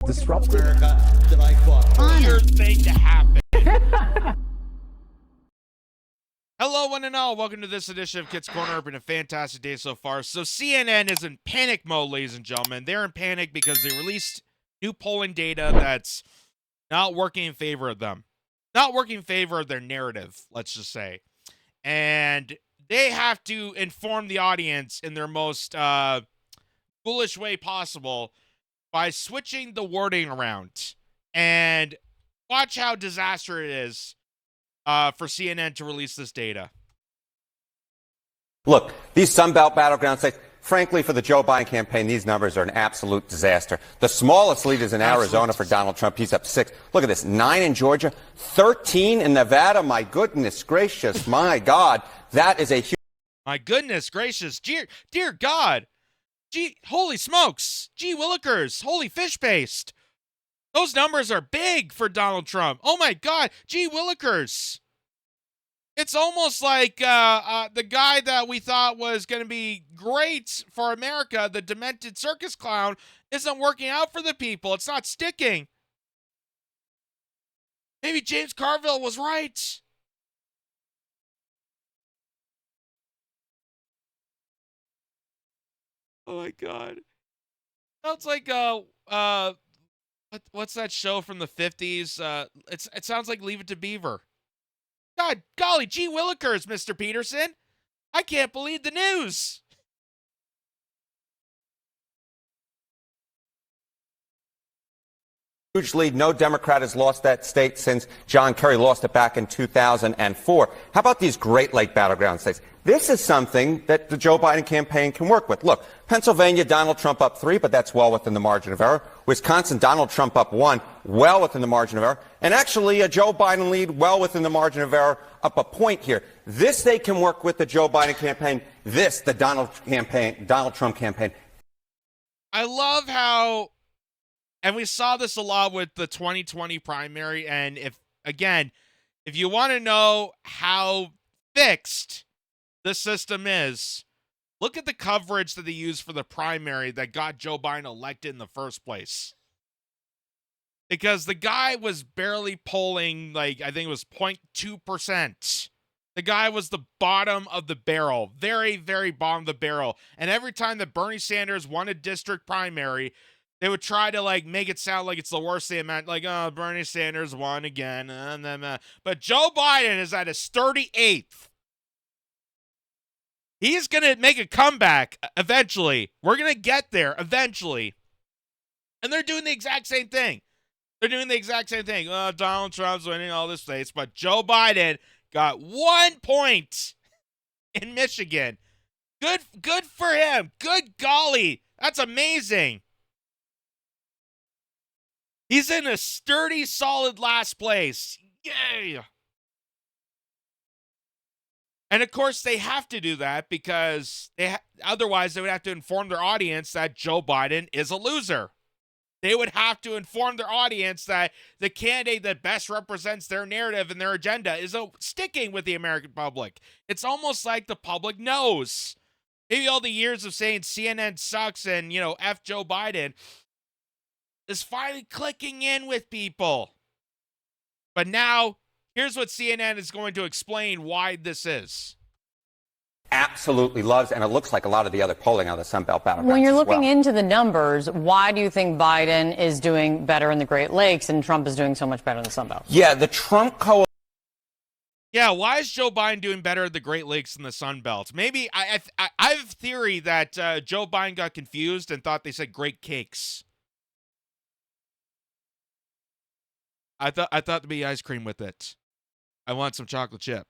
disruptive. America that I fought. Weird thing to happen. Hello, one and all. Welcome to this edition of Kitz Corner. It's been a fantastic day so far. So CNN is in panic mode, ladies and gentlemen. They're in panic because they released new polling data that's not working in favor of them. Not working in favor of their narrative, let's just say. And they have to inform the audience in their most foolish way possible by switching the wording around. And watch how disastrous it is for CNN to release this data. Look, these Sunbelt battleground states, frankly, for the Joe Biden campaign, these numbers are an absolute disaster. The smallest lead is in Arizona for Donald Trump. He's up 6. Look at this, 9 in Georgia, 13 in Nevada. My goodness gracious, my God, that is a huge... My goodness gracious, dear God. Gee, holy smokes. Gee willikers, holy fish paste. Those numbers are big for Donald Trump. Oh my God, gee willikers. It's almost like the guy that we thought was going to be great for America, the demented circus clown, isn't working out for the people. It's not sticking. Maybe James Carville was right. Oh my God. Sounds like what's that show from the 50s? It sounds like Leave It to Beaver. God, golly, gee willikers, Mr. Peterson. I can't believe the news. Huge lead. No Democrat has lost that state since John Kerry lost it back in 2004. How about these Great Lake battleground states? This is something that the Joe Biden campaign can work with. Look, Pennsylvania, Donald Trump up 3, but that's well within the margin of error. Wisconsin, Donald Trump up 1, well within the margin of error. And actually, a Joe Biden lead well within the margin of error, up a point here. This they can work with the Joe Biden campaign. This, the Donald Trump campaign. I love how, and we saw this a lot with the 2020 primary. And if you want to know how fixed the system is, look at the coverage that they used for the primary that got Joe Biden elected in the first place. Because the guy was barely polling, like, I think it was 0.2%. The guy was the bottom of the barrel. Very, very bottom of the barrel. And every time that Bernie Sanders won a district primary, they would try to, like, make it sound like it's the worst thing. Like, oh, Bernie Sanders won again. But Joe Biden is at his 38th. He's going to make a comeback eventually. We're going to get there eventually. And they're doing the exact same thing. They're doing the exact same thing. Oh, Donald Trump's winning all the states, but Joe Biden got 1 point in Michigan. Good for him. Good golly. That's amazing. He's in a sturdy, solid last place. Yay. And, of course, they have to do that because otherwise they would have to inform their audience that Joe Biden is a loser. They would have to inform their audience that the candidate that best represents their narrative and their agenda is sticking with the American public. It's almost like the public knows. Maybe all the years of saying CNN sucks and, F Joe Biden is finally clicking in with people. But now, here's what CNN is going to explain why this is. Absolutely loves, and it looks like a lot of the other polling on the Sunbelt battlegrounds. When you're looking into the numbers, why do you think Biden is doing better in the Great Lakes and Trump is doing so much better in the Sunbelt? Yeah, the Trump coalition. Yeah, why is Joe Biden doing better at the Great Lakes than the Sunbelt? Maybe I have a theory that Joe Biden got confused and thought they said Great Cakes. I thought there'd be ice cream with it. I want some chocolate chip.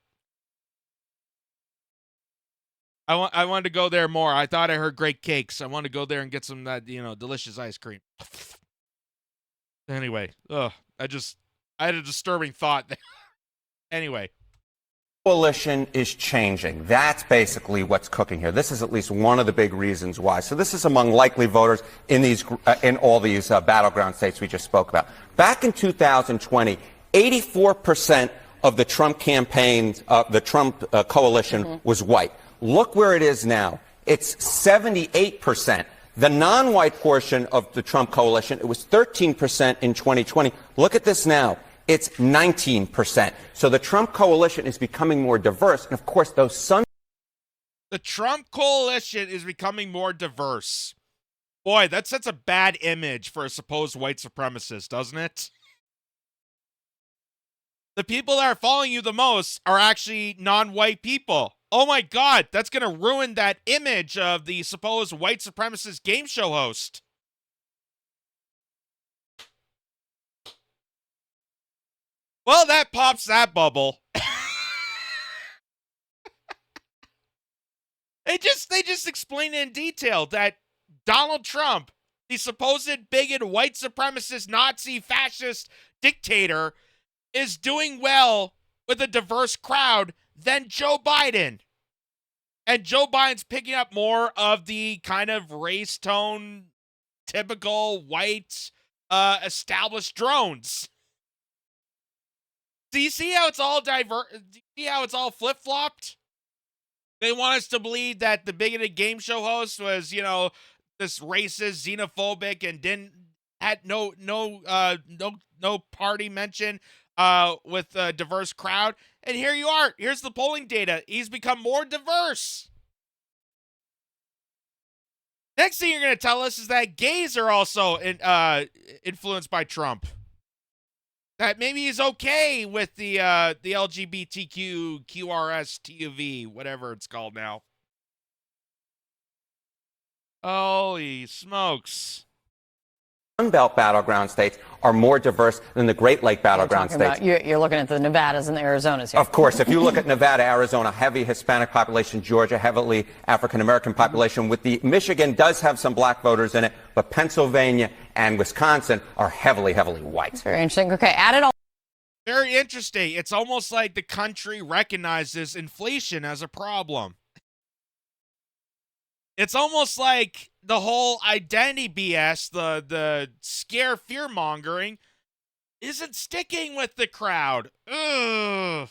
I wanted to go there more. I thought I heard Great Cakes. I wanted to go there and get some that delicious ice cream. Anyway, I had a disturbing thought there. Anyway. Coalition is changing. That's basically what's cooking here. This is at least one of the big reasons why. So this is among likely voters in all these battleground states we just spoke about. Back in 2020, 84% of the Trump campaigns, the Trump coalition was white. Look where it is now. It's 78%. The non-white portion of the Trump coalition, it was 13% in 2020. Look at this now. It's 19%. So the Trump coalition is becoming more diverse. And of course, the Trump coalition is becoming more diverse. Boy, that sets a bad image for a supposed white supremacist, doesn't it? The people that are following you the most are actually non-white people. Oh my God, that's going to ruin that image of the supposed white supremacist game show host. Well, that pops that bubble. They just explain in detail that Donald Trump, the supposed bigot, white supremacist, Nazi, fascist dictator, is doing well with a diverse crowd than Joe Biden. And Joe Biden's picking up more of the kind of race tone, typical white, established drones. Do you see how it's all Do you see how it's all flip-flopped? They want us to believe that the bigoted game show host was, you know, this racist, xenophobic, and had no party mention with a diverse crowd. And here you are. Here's the polling data. He's become more diverse. Next thing you're going to tell us is that gays are also influenced by Trump. That maybe he's okay with the LGBTQ, QRS, TUV, whatever it's called now. Holy smokes. Sun Belt battleground states are more diverse than the Great Lake battleground states. You're looking at the Nevadas and the Arizonas here. Of course, if you look at Nevada, Arizona, heavy Hispanic population, Georgia, heavily African-American population, with the Michigan does have some black voters in it, but Pennsylvania and Wisconsin are heavily, heavily white. Very interesting. Okay, add it all. Very interesting. It's almost like the country recognizes inflation as a problem. It's almost like the whole identity BS, the scare fear-mongering, isn't sticking with the crowd. Ugh.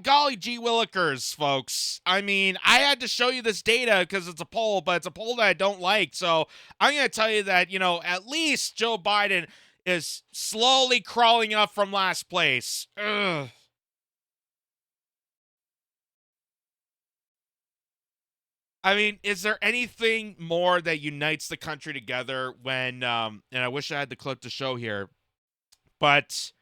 Golly gee willikers, folks. I mean, I had to show you this data because it's a poll, but it's a poll that I don't like. So I'm going to tell you that, you know, at least Joe Biden is slowly crawling up from last place. Ugh. I mean, is there anything more that unites the country together when, and I wish I had the clip to show here, but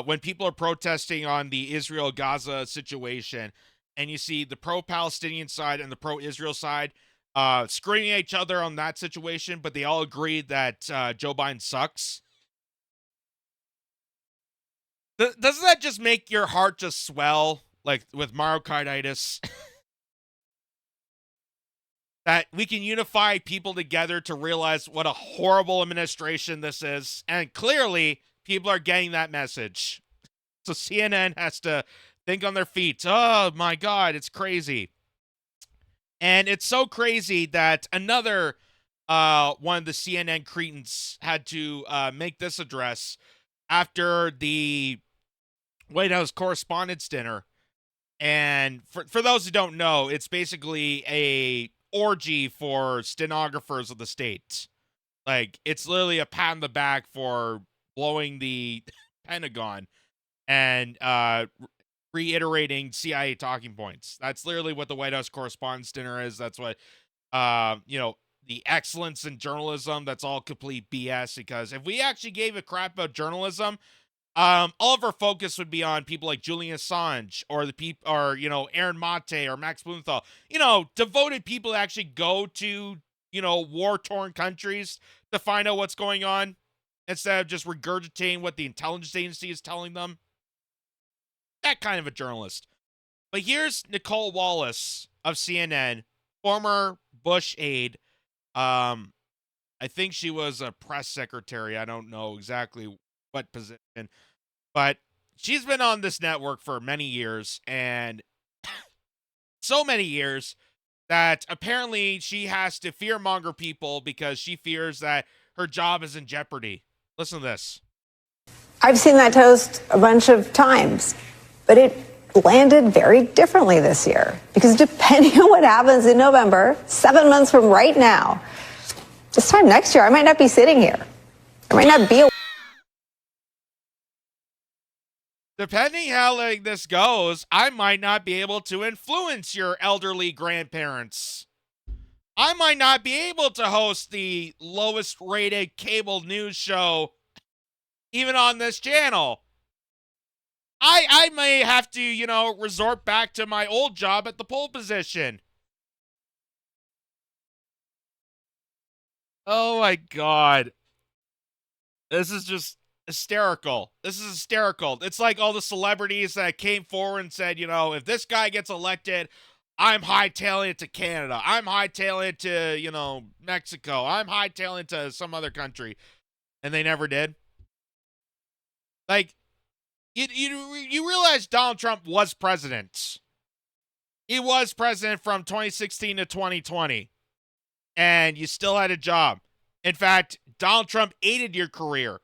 when people are protesting on the Israel-Gaza situation, and you see the pro-Palestinian side and the pro-Israel side screaming at each other on that situation, but they all agree that Joe Biden sucks. Doesn't that just make your heart just swell, like with myocarditis? That we can unify people together to realize what a horrible administration this is. And clearly, people are getting that message. So CNN has to think on their feet. Oh, my God, it's crazy. And it's so crazy that another one of the CNN cretins had to make this address after the White House Correspondents' Dinner. And for those who don't know, it's basically a orgy for stenographers of the state. Like, it's literally a pat on the back for blowing the Pentagon and reiterating CIA talking points. That's literally what the White House Correspondents' Dinner is. That's what, you know, the excellence in journalism, that's all complete BS, because if we actually gave a crap about journalism, all of our focus would be on people like Julian Assange or you know, Aaron Mate or Max Blumenthal, you know, devoted people that actually go to, you know, war-torn countries to find out what's going on instead of just regurgitating what the intelligence agency is telling them. That kind of a journalist. But here's Nicole Wallace of CNN, former Bush aide. I think she was a press secretary. I don't know exactly what position, but she's been on this network for many years, and so many years that apparently she has to fearmonger people because she fears that her job is in jeopardy. Listen to this. I've seen that toast a bunch of times, but it landed very differently this year, because depending on what happens in November, 7 months from right now, This time next year, I might not be sitting here. I might not be. Depending how like this goes, I might not be able to influence your elderly grandparents. I might not be able to host the lowest rated cable news show even on this channel. I may have to, resort back to my old job at the pole position. Oh my God. This is just hysterical. This is hysterical. It's like all the celebrities that came forward and said, if this guy gets elected, I'm hightailing it to Canada. I'm hightailing it to, Mexico. I'm hightailing it to some other country. And they never did. Like, you realize Donald Trump was president. He was president from 2016 to 2020. And you still had a job. In fact, Donald Trump aided your career.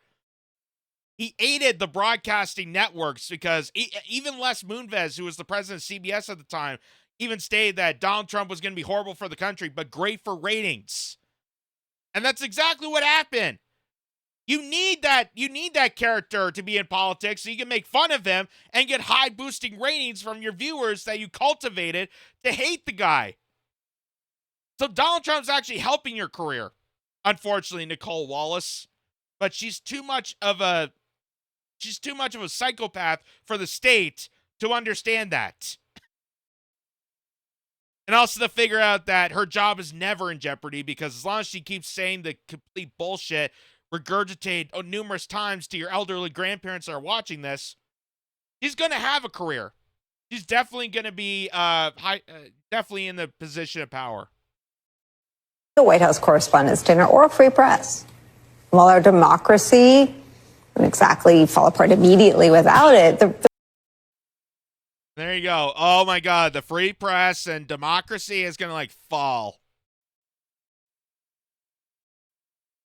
He aided the broadcasting networks because even Les Moonves, who was the president of CBS at the time, even stated that Donald Trump was going to be horrible for the country, but great for ratings. And that's exactly what happened. You need that character to be in politics so you can make fun of him and get high boosting ratings from your viewers that you cultivated to hate the guy. So Donald Trump's actually helping your career. Unfortunately, Nicole Wallace, but she's too much of a psychopath for the state to understand that. And also to figure out that her job is never in jeopardy because as long as she keeps saying the complete bullshit regurgitated numerous times to your elderly grandparents that are watching this, she's going to have a career. She's definitely going to be definitely in the position of power. The White House Correspondents' Dinner or a free press. While our democracy doesn't exactly fall apart immediately without it, there you go. Oh my God, the free press and democracy is gonna fall.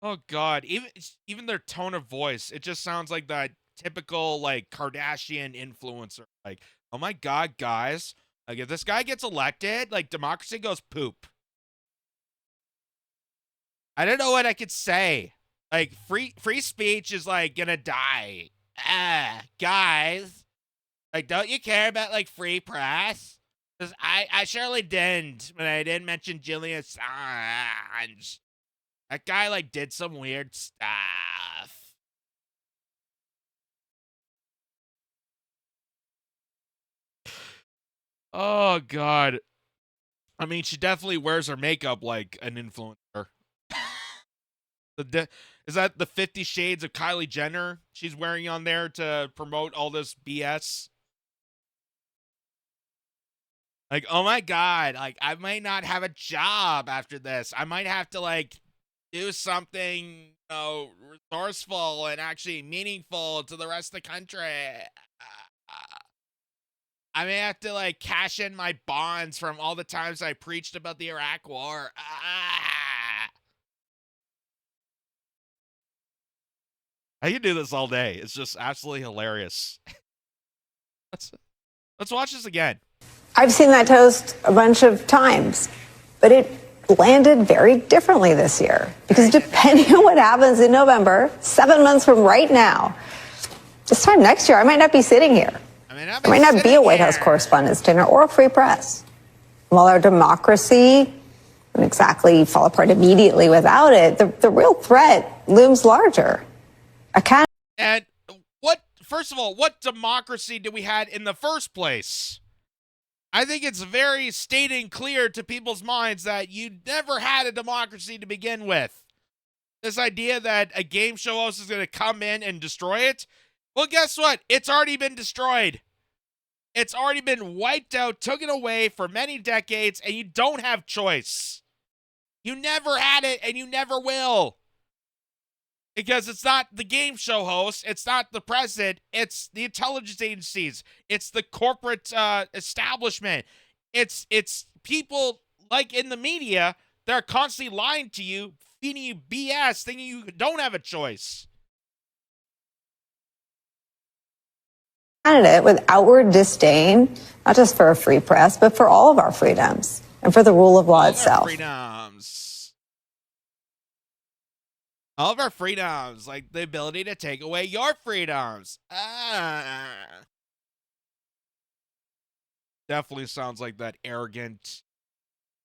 Oh God, even their tone of voice, it just sounds like that typical Kardashian influencer. Like, oh my God, guys, if this guy gets elected, democracy goes poop. I don't know what I could say. Free speech is gonna die. Guys. Don't you care about free press? Because I surely didn't when I didn't mention Julian Assange. That guy did some weird stuff. Oh God. I mean, she definitely wears her makeup like an influencer. Is that the 50 Shades of Kylie Jenner she's wearing on there to promote all this BS? Oh my God, I might not have a job after this. I might have to do something, resourceful and actually meaningful to the rest of the country. I may have to cash in my bonds from all the times I preached about the Iraq War. I can do this all day. It's just absolutely hilarious. Let's watch this again. I've seen that toast a bunch of times, but it landed very differently this year because depending on what happens in November, 7 months from right now, this time next year, I might not be sitting here. I might not be a White House Correspondents' Dinner or a free press. While our democracy doesn't exactly fall apart immediately without it, the real threat looms larger. And first of all, what democracy did we have in the first place? I think it's very stating clear to people's minds that you never had a democracy to begin with. This idea that a game show host is going to come in and destroy it. Well, guess what? It's already been destroyed. It's already been wiped out, taken away for many decades, and you don't have choice. You never had it, and you never will. Because it's not the game show host, it's not the president, it's the intelligence agencies, it's the corporate establishment, it's people in the media that are constantly lying to you, feeding you BS, thinking you don't have a choice. Candidate with outward disdain, not just for a free press, but for all of our freedoms and for the rule of law itself. Freedoms. All of our freedoms, like the ability to take away your freedoms. Definitely sounds like that arrogant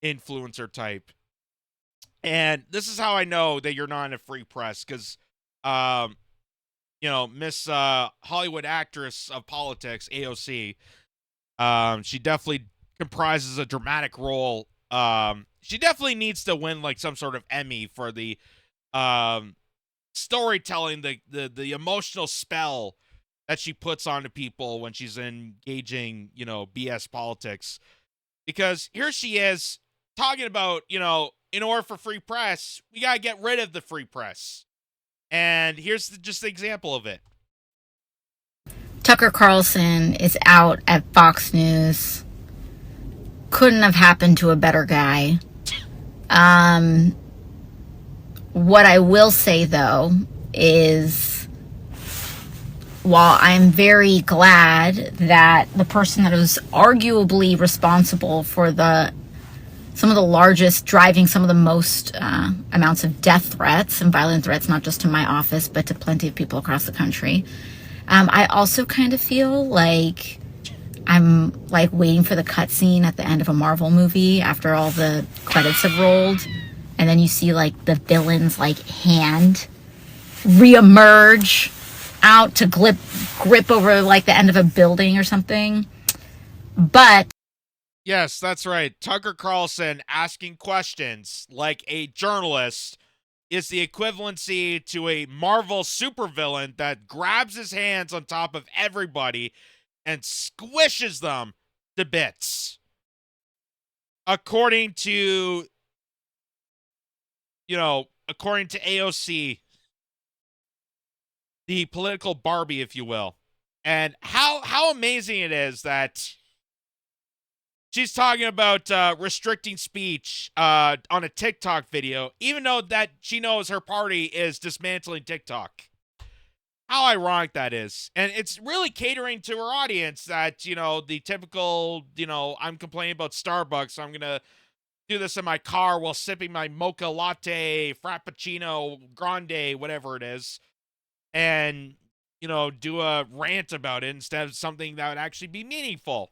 influencer type. And this is how I know that you're not in a free press, because, Miss Hollywood actress of politics, AOC, she definitely comprises a dramatic role. She definitely needs to win like some sort of Emmy for the storytelling, the emotional spell that she puts onto people when she's engaging, BS politics. Because here she is talking about, in order for free press, we got to get rid of the free press. And here's just the example of it. Tucker Carlson is out at Fox News. Couldn't have happened to a better guy. What I will say, though, is while I'm very glad that the person that was arguably responsible for some of the largest, driving some of the most amounts of death threats and violent threats, not just to my office, but to plenty of people across the country, I also kind of feel like I'm like waiting for the cutscene at the end of a Marvel movie after all the credits have rolled, and then you see like the villain's like hand reemerge out to grip over like the end of a building or something. But yes, that's right. Tucker Carlson asking questions like a journalist is the equivalency to a Marvel supervillain that grabs his hands on top of everybody and squishes them to bits. According to AOC, the political Barbie, if you will. And how amazing it is that she's talking about restricting speech on a TikTok video, even though that she knows her party is dismantling TikTok. How ironic that is. And it's really catering to her audience that, the typical, I'm complaining about Starbucks, so I'm going to do this in my car while sipping my mocha latte, frappuccino, grande, whatever it is, and, do a rant about it instead of something that would actually be meaningful.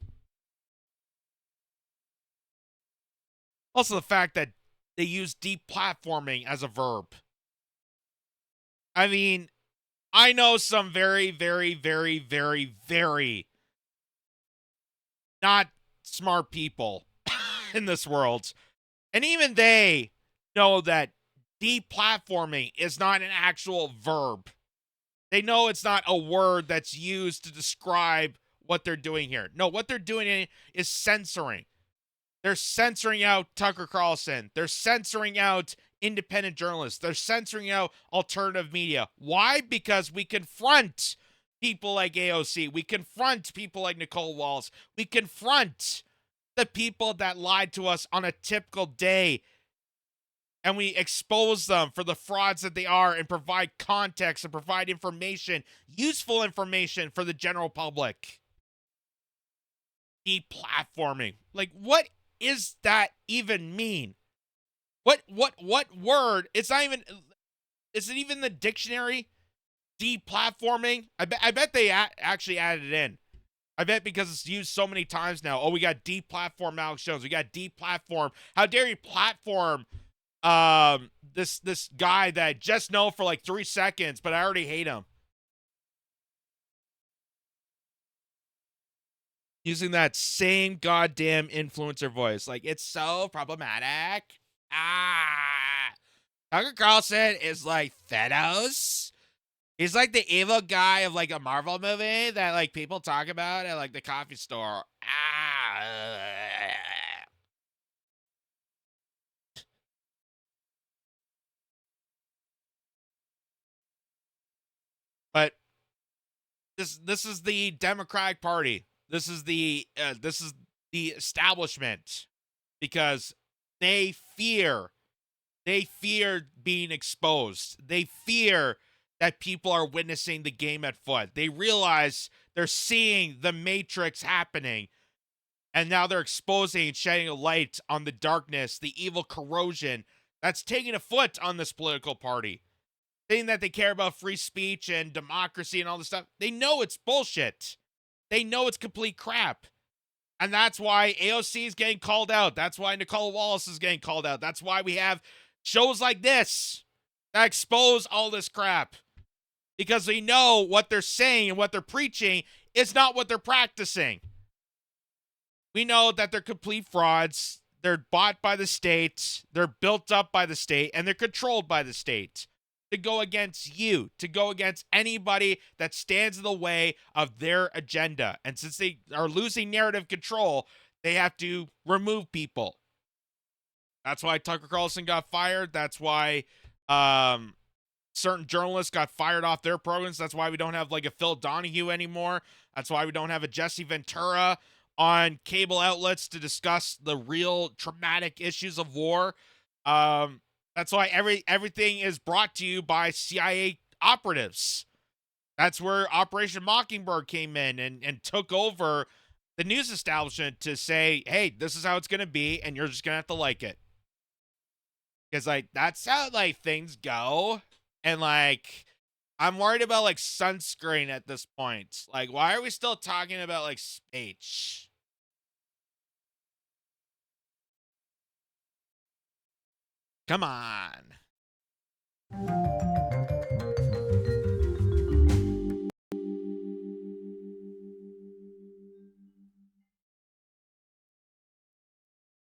Also, the fact that they use deplatforming as a verb. I mean, I know some very, very, very, very, very not smart people in this world. And even they know that deplatforming is not an actual verb. They know it's not a word that's used to describe what they're doing here. No, what they're doing is censoring. They're censoring out Tucker Carlson. They're censoring out independent journalists. They're censoring out alternative media. Why? Because we confront people like AOC. We confront people like Nicole Walls. We confront the people that lied to us on a typical day. And we expose them for the frauds that they are and provide context and provide information, useful information for the general public. Deplatforming. Like, what is that even mean? What word? It's not even, is it even the dictionary? Deplatforming? I bet they actually added it in. I bet because it's used so many times now. Oh, we got deplatform Alex Jones. We got deplatform. How dare you platform this guy that I just know for like 3 seconds, but I already hate him. Using that same goddamn influencer voice. Like, it's so problematic. Tucker Carlson is like Thanos. He's like the evil guy of like a Marvel movie that like people talk about at like the coffee store. But this is the Democratic Party. This is the establishment, because they fear being exposed. They fear that people are witnessing the game at foot. They realize they're seeing the Matrix happening, and now they're exposing and shedding a light on the darkness, the evil corrosion that's taking a foot on this political party. saying that they care about free speech and democracy and all this stuff. They know it's bullshit. They know it's complete crap. And that's why AOC is getting called out. That's why Nicola Wallace is getting called out. That's why we have shows like this that expose all this crap. Because they know what they're saying and what they're preaching is not what they're practicing. We know that they're complete frauds. They're bought by the state. They're built up by the state. And they're controlled by the state to go against you, to go against anybody that stands in the way of their agenda. And since they are losing narrative control, they have to remove people. That's why Tucker Carlson got fired. That's why certain journalists got fired off their programs. That's why we don't have like a Phil Donahue anymore. That's why we don't have a Jesse Ventura on cable outlets to discuss the real traumatic issues of war. That's why everything is brought to you by CIA operatives. That's where Operation Mockingbird came in and took over the news establishment to say, hey, this is how it's going to be, and you're just going to have to like it. Because, like, that's how, like, things go. And, like, I'm worried about, like, sunscreen at this point. Like, why are we still talking about, like, speech? Come on.